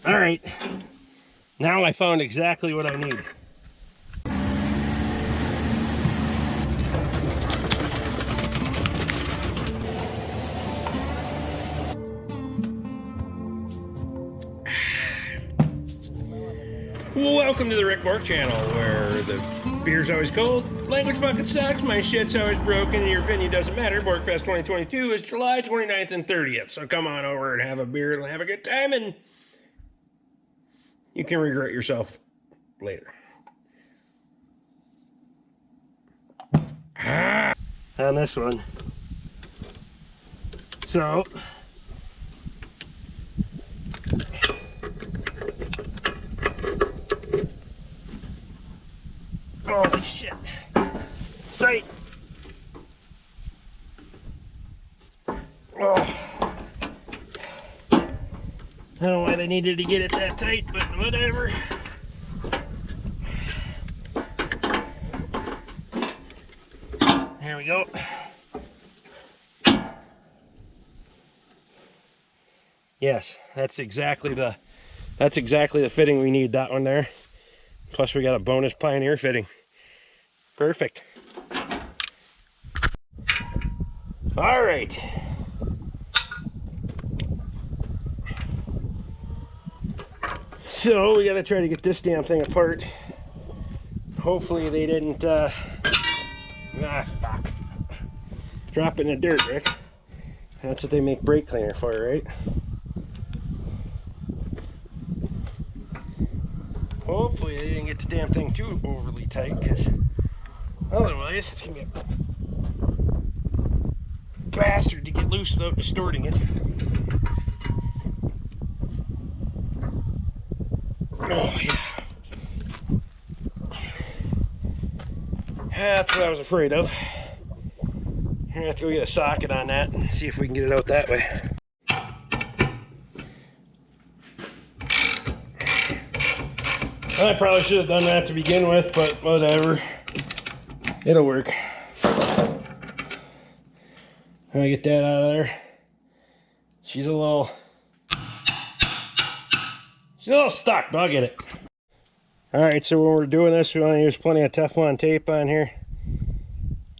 All right, now I found exactly what I need. Welcome to the Rick Bork channel, where the beer's always cold, language fucking sucks, my shit's always broken, and your opinion doesn't matter. Borkfest 2022 is July 29th and 30th, so come on over and have a beer and have a good time, and you can regret yourself later. On this one. So, holy shit. It's tight. Oh. I don't know why they needed to get it that tight, but whatever. Here we go. Yes, that's exactly the fitting we need, that one there. Plus we got a bonus Pioneer fitting. Perfect. All right. So we gotta try to get this damn thing apart. Hopefully they didn't fuck. Drop it in the dirt, Rick. That's what they make brake cleaner for, right? Hopefully they didn't get the damn thing too overly tight, because otherwise it's gonna be a bastard to get loose without distorting it. Oh yeah. That's what I was afraid of. I'm gonna have to go get a socket on that and see if we can get it out that way. I probably should have done that to begin with, but whatever. It'll work. I get that out of there. She's a little stuck, but I'll get it. Alright, so when we're doing this, we want to use plenty of Teflon tape on here.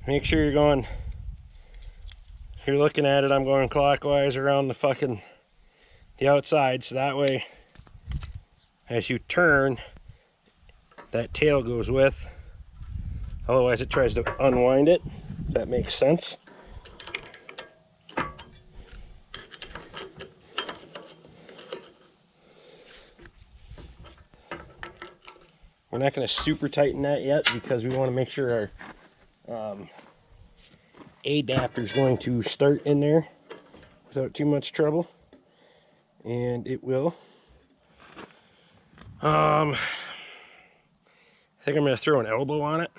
Make sure you're going, if you're looking at it, I'm going clockwise around the outside, so that way as you turn, that tail goes with. Otherwise it tries to unwind it, if that makes sense. We're not going to super tighten that yet because we want to make sure our adapter is going to start in there without too much trouble, and it will. I think I'm going to throw an elbow on it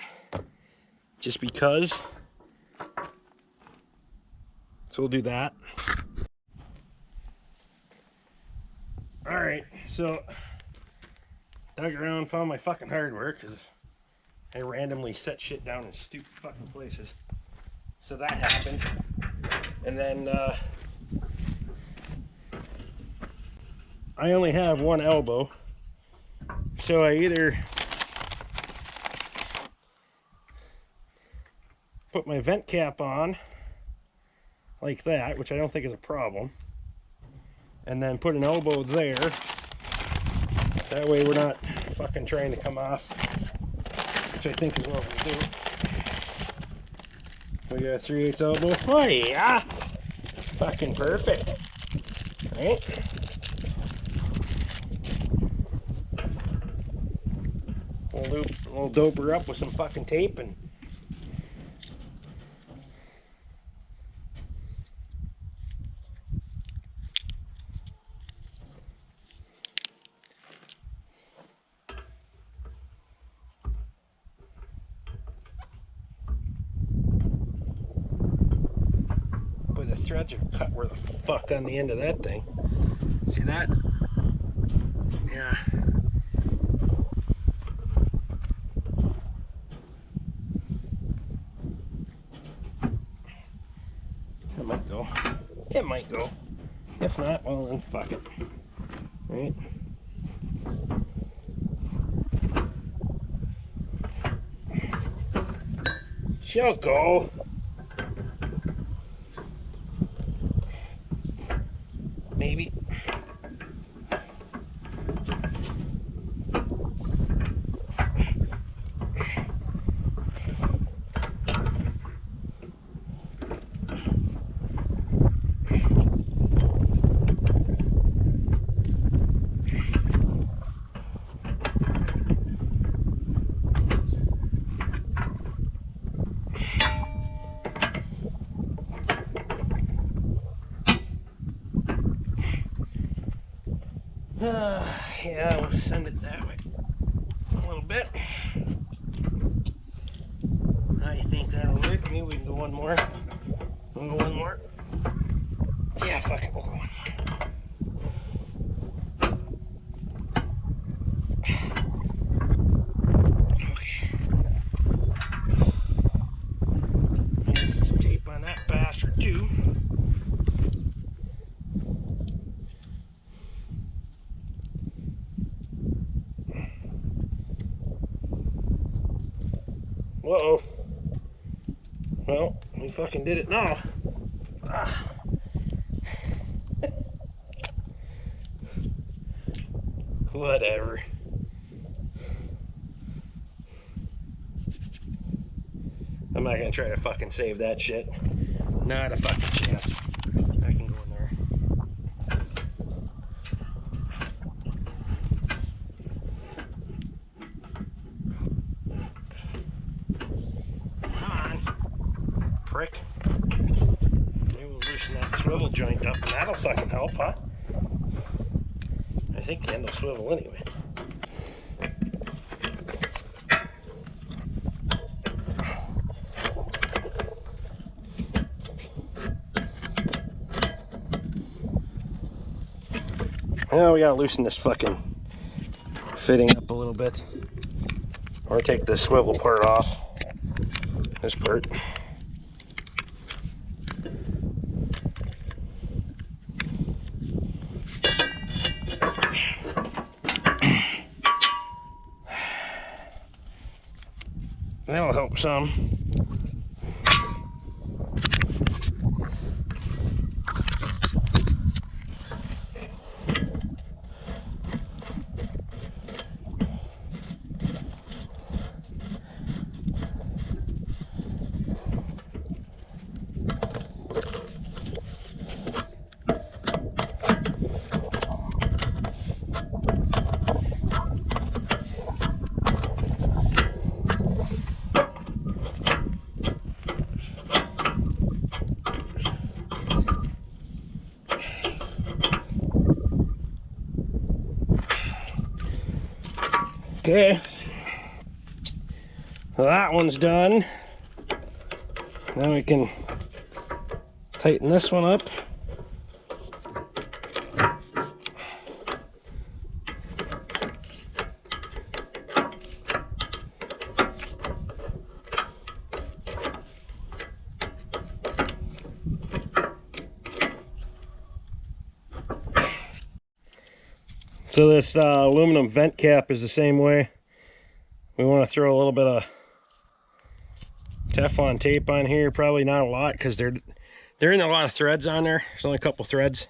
just because, so we'll do that. Alright, so dug around, found my fucking hardware because I randomly set shit down in stupid fucking places. So that happened. And then I only have one elbow. So I either put my vent cap on like that, which I don't think is a problem, and then put an elbow there. That way we're not fucking trying to come off, which I think is what we'll do. We got a 3/8 elbow. Oh yeah! Fucking perfect. Right? We'll dope her up with some fucking tape and threads are cut where the fuck on the end of that thing. See that? Yeah. That might go. It might go. If not, well then fuck it. Right? She'll go. Maybe. Yeah, we'll send it that way a little bit. I think that'll work. Maybe we can go one more. We'll go one more. Yeah, fuck it, we'll go one more. Okay. Get some tape on that bastard too. Uh-oh. Well, we fucking did it now. Ah. Whatever. I'm not gonna try to fucking save that shit. Not a fucking chance. I can go in there. Prick. Maybe we'll loosen that swivel joint up and that'll fucking help, huh? I think the end will swivel anyway. Now we gotta loosen this fucking fitting up a little bit. Or take the swivel part off. This part. That'll help some. Okay, well, that one's done. Now we can tighten this one up. So this aluminum vent cap is the same way. We want to throw a little bit of Teflon tape on here, probably not a lot because there ain't a lot of threads on there. There's only a couple threads,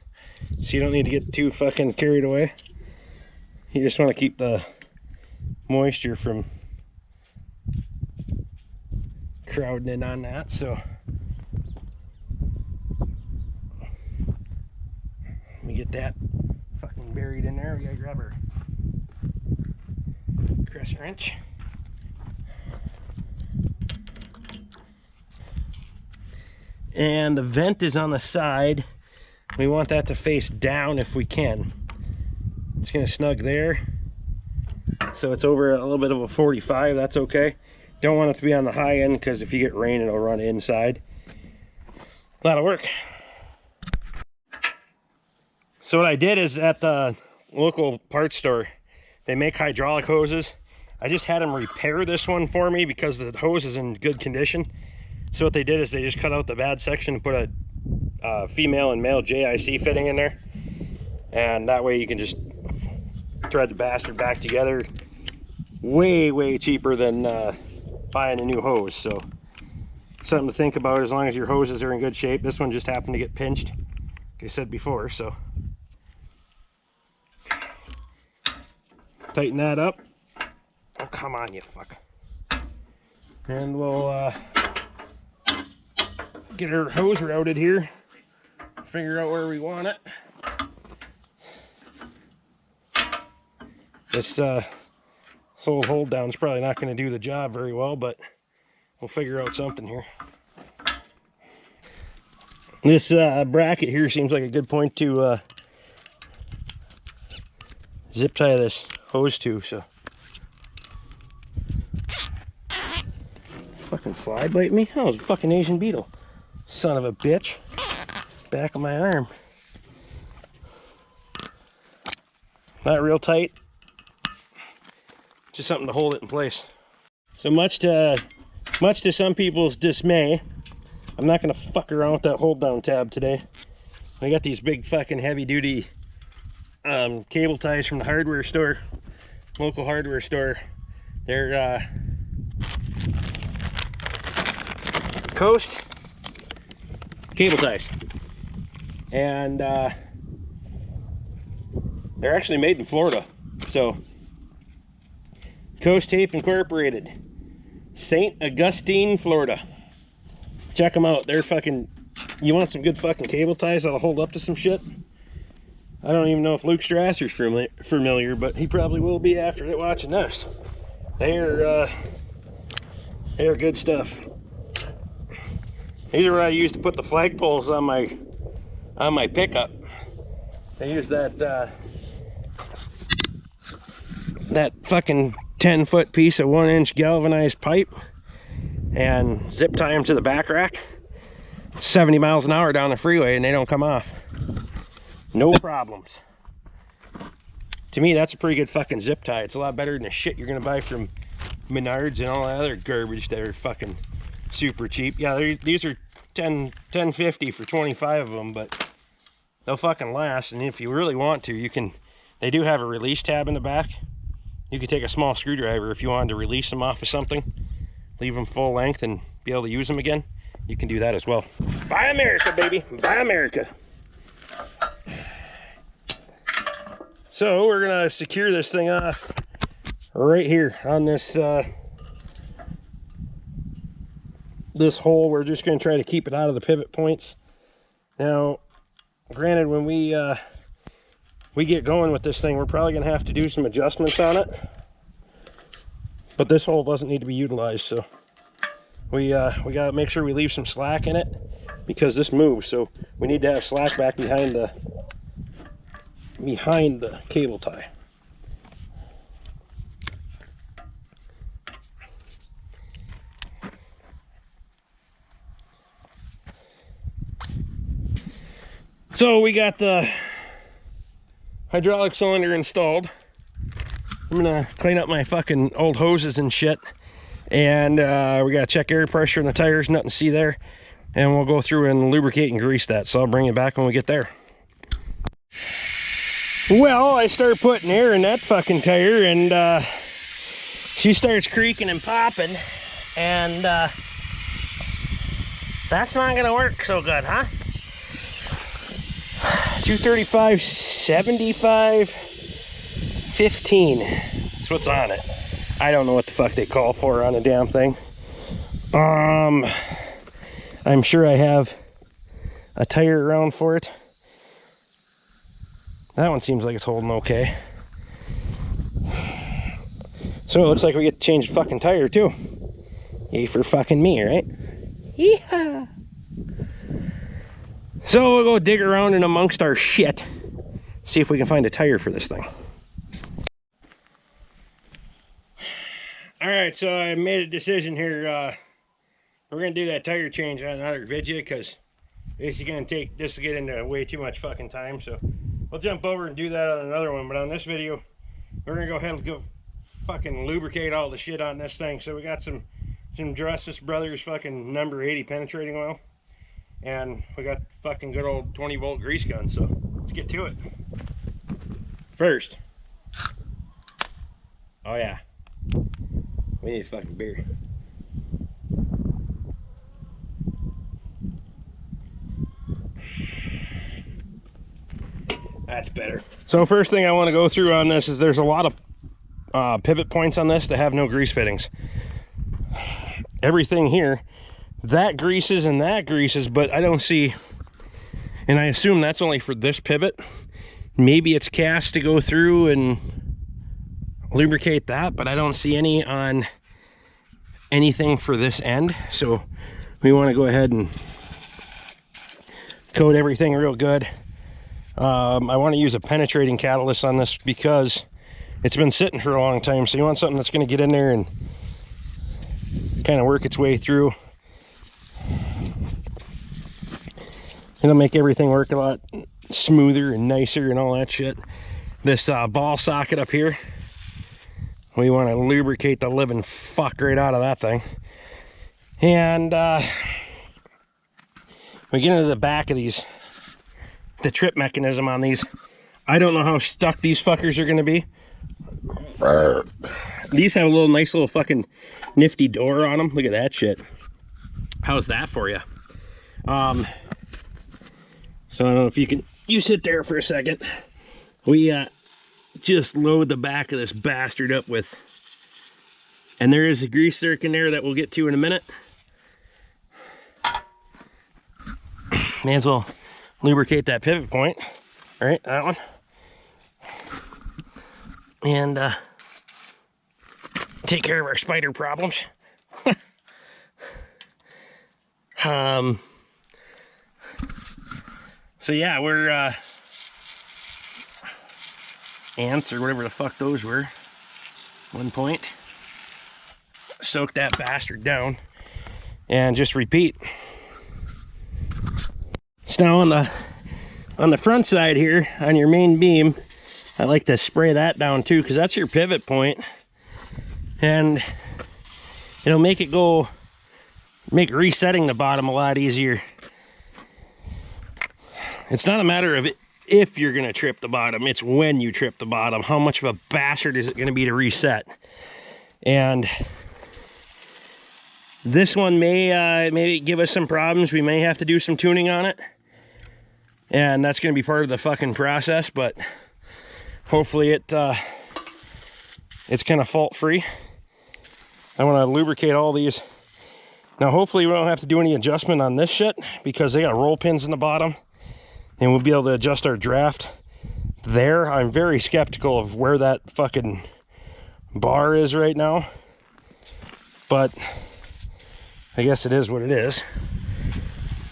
so you don't need to get too fucking carried away. You just want to keep the moisture from crowding in on that. So let me get that fucking buried in there. We gotta grab our crescent wrench. And the vent is on the side. We want that to face down if we can. It's gonna snug there. So it's over a little bit of a 45, that's okay. Don't want it to be on the high end because if you get rain, it'll run inside. That'll work. So what I did is at the local parts store, they make hydraulic hoses. I just had them repair this one for me because the hose is in good condition. So what they did is they just cut out the bad section and put a female and male JIC fitting in there. And that way you can just thread the bastard back together way, way cheaper than buying a new hose. So something to think about as long as your hoses are in good shape. This one just happened to get pinched, like I said before, so tighten that up. Oh, come on, you fuck. And we'll get our hose routed here, figure out where we want it. This old hold down is probably not going to do the job very well, but we'll figure out something here. This bracket here seems like a good point to zip tie this hose to, so. Fucking fly bite me? Oh, it was a fucking Asian beetle. Son of a bitch. Back of my arm. Not real tight. Just something to hold it in place. So much to some people's dismay, I'm not gonna fuck around with that hold down tab today. I got these big fucking heavy duty cable ties from the hardware store, local hardware store. They're Coast cable ties, and they're actually made in Florida. So Coast Tape Incorporated, St. Augustine, Florida. Check them out. They're fucking, you want some good fucking cable ties that'll hold up to some shit? I don't even know if Luke Strasser's familiar, but he probably will be after watching this. They're good stuff. These are what I use to put the flagpoles on my pickup. I use that fucking 10-foot piece of 1-inch galvanized pipe and zip tie them to the back rack. 70 miles an hour down the freeway and they don't come off. No problems. To me, that's a pretty good fucking zip tie. It's a lot better than the shit you're gonna buy from Menards and all that other garbage that are fucking super cheap. Yeah, these are $10.50 for 25 of them, but they'll fucking last. And if you really want to, you can, they do have a release tab in the back. You could take a small screwdriver if you wanted to release them off of something, leave them full length and be able to use them again. You can do that as well. Buy America, baby, buy America. So we're gonna secure this thing off right here on this this hole. We're just going to try to keep it out of the pivot points. Now, granted, when we get going with this thing, we're probably going to have to do some adjustments on it, but this hole doesn't need to be utilized, so we got to make sure we leave some slack in it because this moves, so we need to have slack back behind the cable tie. So we got the hydraulic cylinder installed. I'm gonna clean up my fucking old hoses and shit, and we gotta check air pressure in the tires, nothing to see there, and we'll go through and lubricate and grease that. So I'll bring it back when we get there. Well, I start putting air in that fucking tire, and she starts creaking and popping, and that's not gonna work so good, huh? 235, 75, 15. That's what's on it. I don't know what the fuck they call for on a damn thing. I'm sure I have a tire around for it. That one seems like it's holding okay. So it looks like we get to change the fucking tire too. Yay for fucking me, right? Yeehaw! So we'll go dig around in amongst our shit, see if we can find a tire for this thing. All right, so I made a decision here. We're gonna do that tire change on another video because this is get into way too much fucking time. So we'll jump over and do that on another one. But on this video, we're gonna go ahead and go fucking lubricate all the shit on this thing. So we got some Justice Brothers fucking number 80 penetrating oil. And we got fucking good old 20-volt grease gun, so let's get to it. First, oh yeah, we need a fucking beer. That's better. So first thing I want to go through on this is there's a lot of pivot points on this that have no grease fittings. Everything here, that greases and that greases, but I don't see, and I assume that's only for this pivot. Maybe it's cast to go through and lubricate that, but I don't see any on anything for this end. So we want to go ahead and coat everything real good. I want to use a penetrating catalyst on this because it's been sitting for a long time, so you want something that's going to get in there and kind of work its way through. It'll make everything work a lot smoother and nicer and all that shit. This ball socket up here, we want to lubricate the living fuck right out of that thing. And we get into the back of these, the trip mechanism on these. I don't know how stuck these fuckers are going to be. These have a little nice little fucking nifty door on them. Look at that shit. How's that for you? So I don't know if you sit there for a second. We just load the back of this bastard up with, and there is a grease zerk in there that we'll get to in a minute. May as well lubricate that pivot point. All right, that one. And take care of our spider problems. So yeah, we're ants or whatever the fuck those were. 1 point. Soak that bastard down and just repeat. So now on the front side here, on your main beam, I like to spray that down too, because that's your pivot point, and it'll make resetting the bottom a lot easier. It's not a matter of if you're gonna trip the bottom, it's when you trip the bottom. How much of a bastard is it gonna be to reset? And this one may give us some problems. We may have to do some tuning on it, and that's gonna be part of the fucking process, but hopefully it's kind of fault free. I want to lubricate all these. Now hopefully we don't have to do any adjustment on this shit, because they got roll pins in the bottom, and we'll be able to adjust our draft there. I'm very skeptical of where that fucking bar is right now, but I guess it is what it is.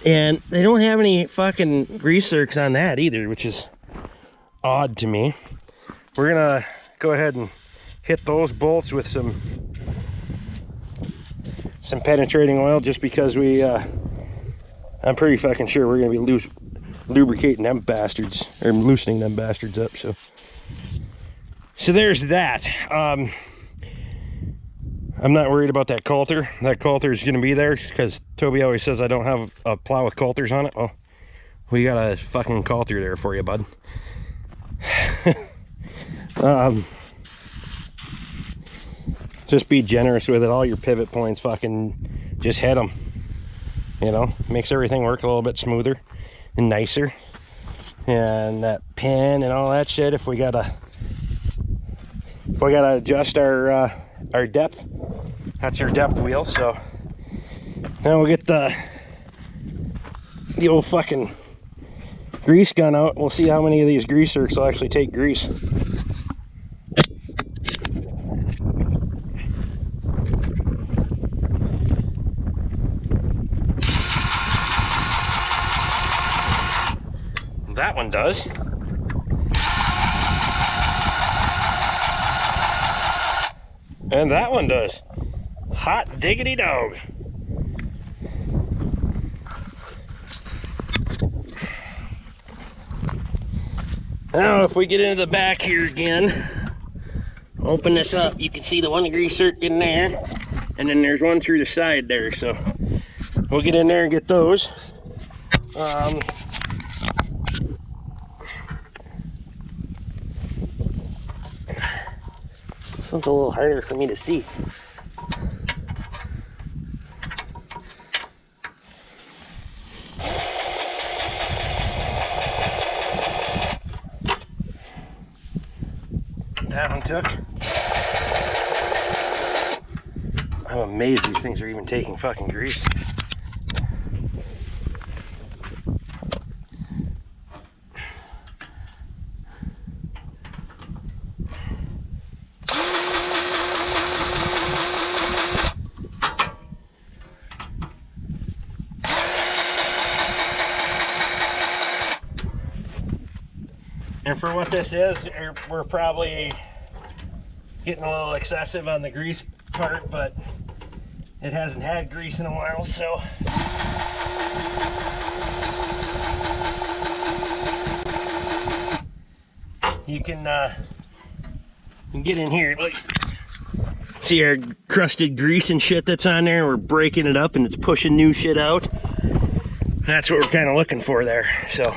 And they don't have any fucking grease zerks on that either, which is odd to me. We're gonna go ahead and hit those bolts with some penetrating oil, just because I'm pretty fucking sure we're gonna be lubricating them bastards, or loosening them bastards up. So there's that. I'm not worried about that coulter. That coulter is gonna be there because Toby always says I don't have a plow with coulters on it. Well, we got a fucking coulter there for you, bud. Just be generous with it. All your pivot points, fucking just hit them. You know, makes everything work a little bit smoother and nicer. And that pin and all that shit, if we gotta adjust our depth, that's your depth wheel. So now we'll get the old fucking grease gun out. We'll see how many of these grease zerks will actually take grease. That one does. And that one does. Hot diggity dog. Now if we get into the back here again, open this up, you can see the one grease zerk in there, and then there's one through the side there. So we'll get in there and get those. This one's a little harder for me to see. That one took. I'm amazed these things are even taking fucking grease. And for what this is, we're probably getting a little excessive on the grease part, but it hasn't had grease in a while, so you can get in here, like, see our crusted grease and shit that's on there. We're breaking it up and it's pushing new shit out. That's what we're kind of looking for there. So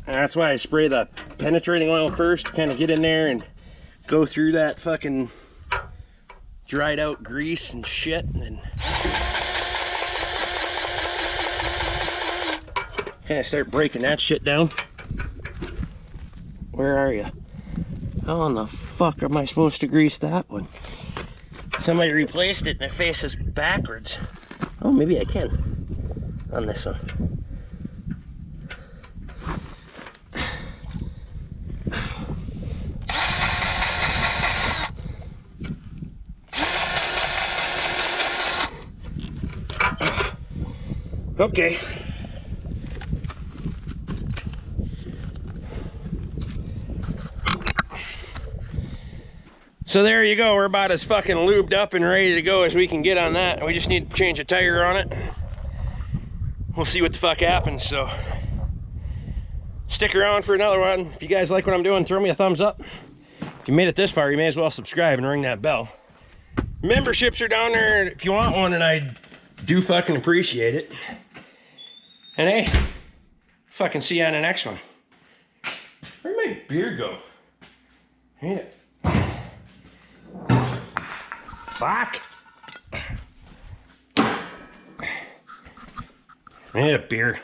that's why I spray the penetrating oil first, to kind of get in there and go through that fucking dried out grease and shit, and then kind of start breaking that shit down. Where are you? How in the fuck am I supposed to grease that one? Somebody replaced it and it faces backwards. Oh, maybe I can on this one. Okay. So there you go. We're about as fucking lubed up and ready to go as we can get on that. We just need to change a tire on it. We'll see what the fuck happens. So stick around for another one. If you guys like what I'm doing, throw me a thumbs up. If you made it this far, you may as well subscribe and ring that bell. Memberships are down there if you want one, and I do fucking appreciate it. And hey, fucking see you on the next one. Where'd my beer go? Yeah. Fuck. I need a beer.